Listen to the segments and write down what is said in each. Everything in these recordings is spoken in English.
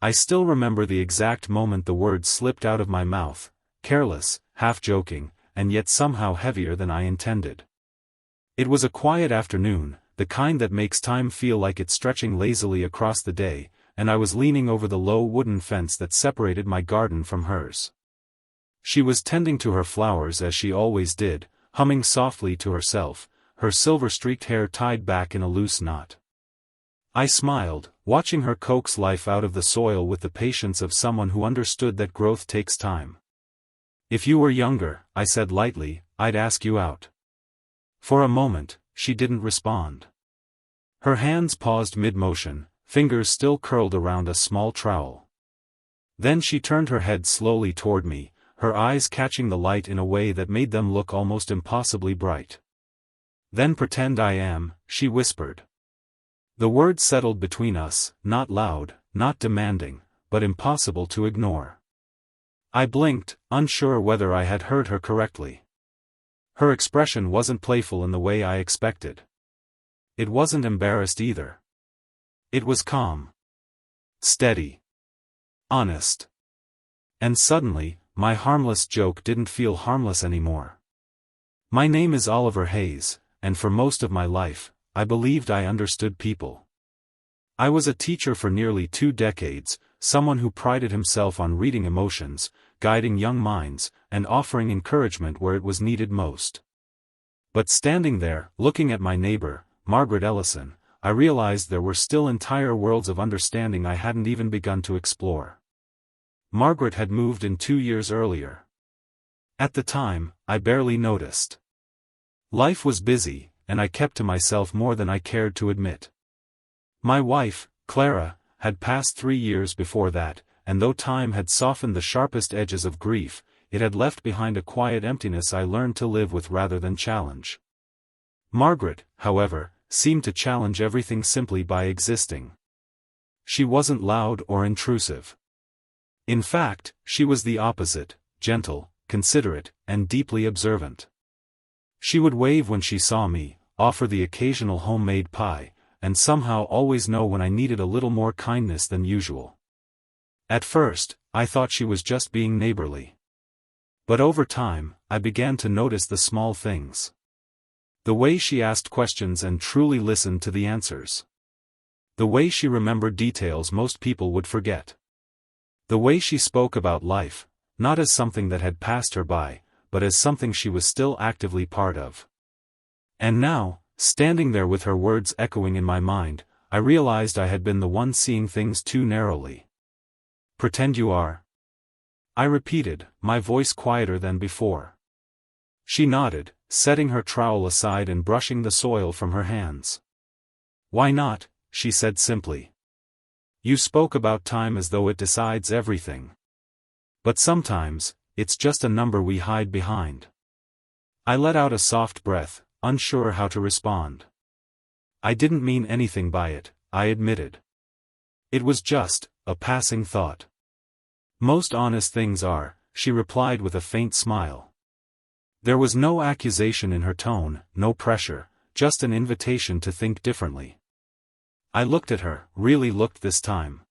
I still remember the exact moment the words slipped out of my mouth, careless, half-joking, and yet somehow heavier than I intended. It was a quiet afternoon, the kind that makes time feel like it's stretching lazily across the day, and I was leaning over the low wooden fence that separated my garden from hers. She was tending to her flowers as she always did, humming softly to herself, her silver-streaked hair tied back in a loose knot. I smiled, watching her coax life out of the soil with the patience of someone who understood that growth takes time. "If you were younger," I said lightly, "I'd ask you out." For a moment, she didn't respond. Her hands paused mid-motion, fingers still curled around a small trowel. Then she turned her head slowly toward me, her eyes catching the light in a way that made them look almost impossibly bright. "Then pretend I am," she whispered. The words settled between us, not loud, not demanding, but impossible to ignore. I blinked, unsure whether I had heard her correctly. Her expression wasn't playful in the way I expected. It wasn't embarrassed either. It was calm. Steady. Honest. And suddenly, my harmless joke didn't feel harmless anymore. My name is Oliver Hayes, and for most of my life, I believed I understood people. I was a teacher for nearly 2 decades, someone who prided himself on reading emotions, guiding young minds, and offering encouragement where it was needed most. But standing there, looking at my neighbor, Margaret Ellison, I realized there were still entire worlds of understanding I hadn't even begun to explore. Margaret had moved in 2 years earlier. At the time, I barely noticed. Life was busy, and I kept to myself more than I cared to admit. My wife, Clara, had passed 3 years before that, and though time had softened the sharpest edges of grief, it had left behind a quiet emptiness I learned to live with rather than challenge. Margaret, however, seemed to challenge everything simply by existing. She wasn't loud or intrusive. In fact, she was the opposite, gentle, considerate, and deeply observant. She would wave when she saw me, offer the occasional homemade pie, and somehow always know when I needed a little more kindness than usual. At first, I thought she was just being neighborly. But over time, I began to notice the small things. The way she asked questions and truly listened to the answers. The way she remembered details most people would forget. The way she spoke about life, not as something that had passed her by, but as something she was still actively part of. And now, standing there with her words echoing in my mind, I realized I had been the one seeing things too narrowly. "Pretend you are?" I repeated, my voice quieter than before. She nodded, setting her trowel aside and brushing the soil from her hands. "Why not?" she said simply. "You spoke about time as though it decides everything. But sometimes, it's just a number we hide behind." I let out a soft breath, unsure how to respond. I didn't mean anything by it, I admitted. It was just a passing thought. "Most honest things are," she replied with a faint smile. There was no accusation in her tone, no pressure, just an invitation to think differently. I looked at her, really looked this time.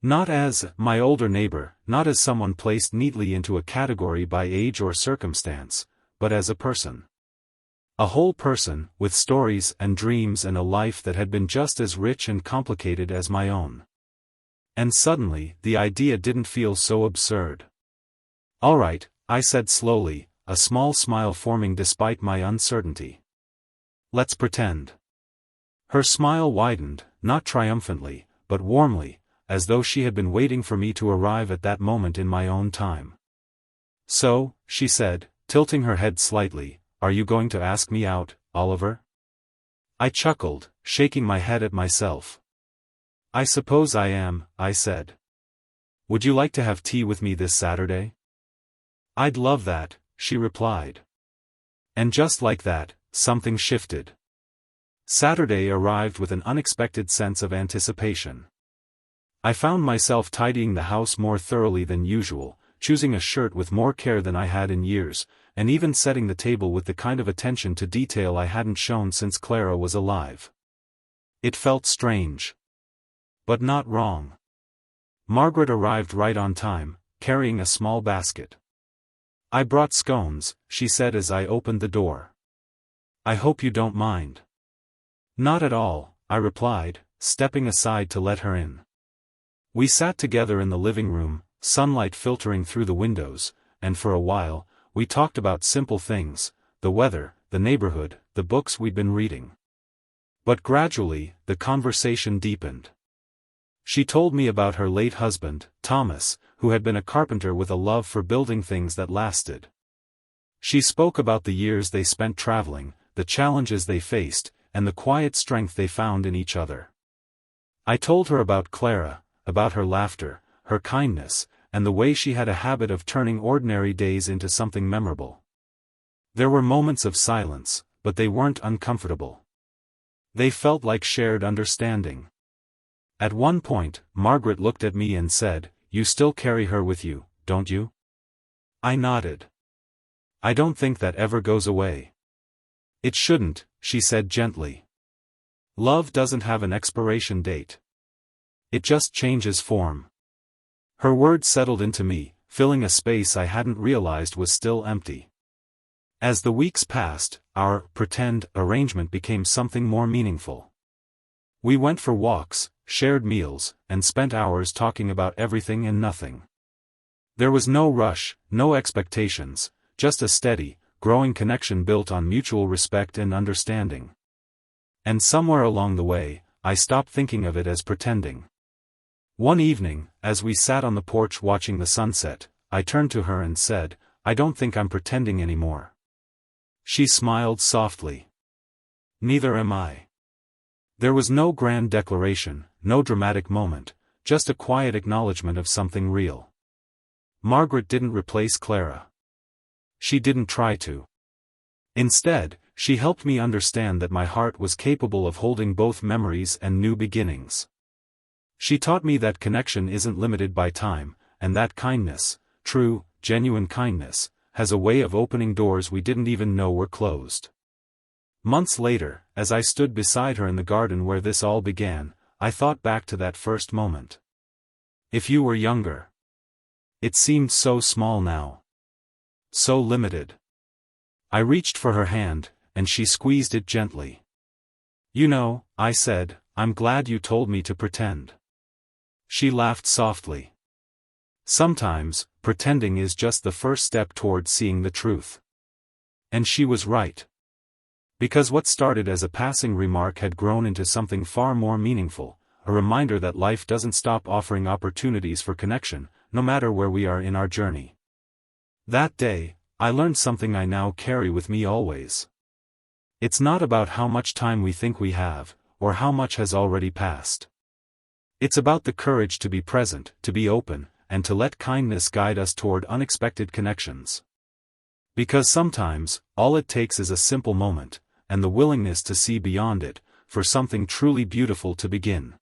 Not as my older neighbor, not as someone placed neatly into a category by age or circumstance, but as a person. A whole person, with stories and dreams and a life that had been just as rich and complicated as my own. And suddenly, the idea didn't feel so absurd. "All right," I said slowly, a small smile forming despite my uncertainty. "Let's pretend." Her smile widened, not triumphantly, but warmly, as though she had been waiting for me to arrive at that moment in my own time. "So," she said, tilting her head slightly, "are you going to ask me out, Oliver?" I chuckled, shaking my head at myself. "I suppose I am," I said. "Would you like to have tea with me this Saturday?" "I'd love that," she replied. And just like that, something shifted. Saturday arrived with an unexpected sense of anticipation. I found myself tidying the house more thoroughly than usual, choosing a shirt with more care than I had in years, and even setting the table with the kind of attention to detail I hadn't shown since Clara was alive. It felt strange. But not wrong. Margaret arrived right on time, carrying a small basket. "I brought scones," she said as I opened the door. "I hope you don't mind." "Not at all," I replied, stepping aside to let her in. We sat together in the living room, sunlight filtering through the windows, and for a while, we talked about simple things: the weather, the neighborhood, the books we'd been reading. But gradually, the conversation deepened. She told me about her late husband, Thomas, who had been a carpenter with a love for building things that lasted. She spoke about the years they spent traveling, the challenges they faced, and the quiet strength they found in each other. I told her about Clara, about her laughter, her kindness, and the way she had a habit of turning ordinary days into something memorable. There were moments of silence, but they weren't uncomfortable. They felt like shared understanding. At one point, Margaret looked at me and said, "You still carry her with you, don't you?" I nodded. "I don't think that ever goes away." "It shouldn't," she said gently. "Love doesn't have an expiration date. It just changes form." Her words settled into me, filling a space I hadn't realized was still empty. As the weeks passed, our pretend arrangement became something more meaningful. We went for walks, shared meals, and spent hours talking about everything and nothing. There was no rush, no expectations, just a steady, growing connection built on mutual respect and understanding. And somewhere along the way, I stopped thinking of it as pretending. One evening, as we sat on the porch watching the sunset, I turned to her and said, "I don't think I'm pretending anymore." She smiled softly. "Neither am I." There was no grand declaration, no dramatic moment, just a quiet acknowledgement of something real. Margaret didn't replace Clara. She didn't try to. Instead, she helped me understand that my heart was capable of holding both memories and new beginnings. She taught me that connection isn't limited by time, and that kindness, true, genuine kindness, has a way of opening doors we didn't even know were closed. Months later, as I stood beside her in the garden where this all began, I thought back to that first moment. If you were younger. It seemed so small now. So limited. I reached for her hand, and she squeezed it gently. "You know," I said, "I'm glad you told me to pretend." She laughed softly. "Sometimes, pretending is just the first step towards seeing the truth." And she was right. Because what started as a passing remark had grown into something far more meaningful, a reminder that life doesn't stop offering opportunities for connection, no matter where we are in our journey. That day, I learned something I now carry with me always. It's not about how much time we think we have, or how much has already passed. It's about the courage to be present, to be open, and to let kindness guide us toward unexpected connections. Because sometimes, all it takes is a simple moment, and the willingness to see beyond it, for something truly beautiful to begin.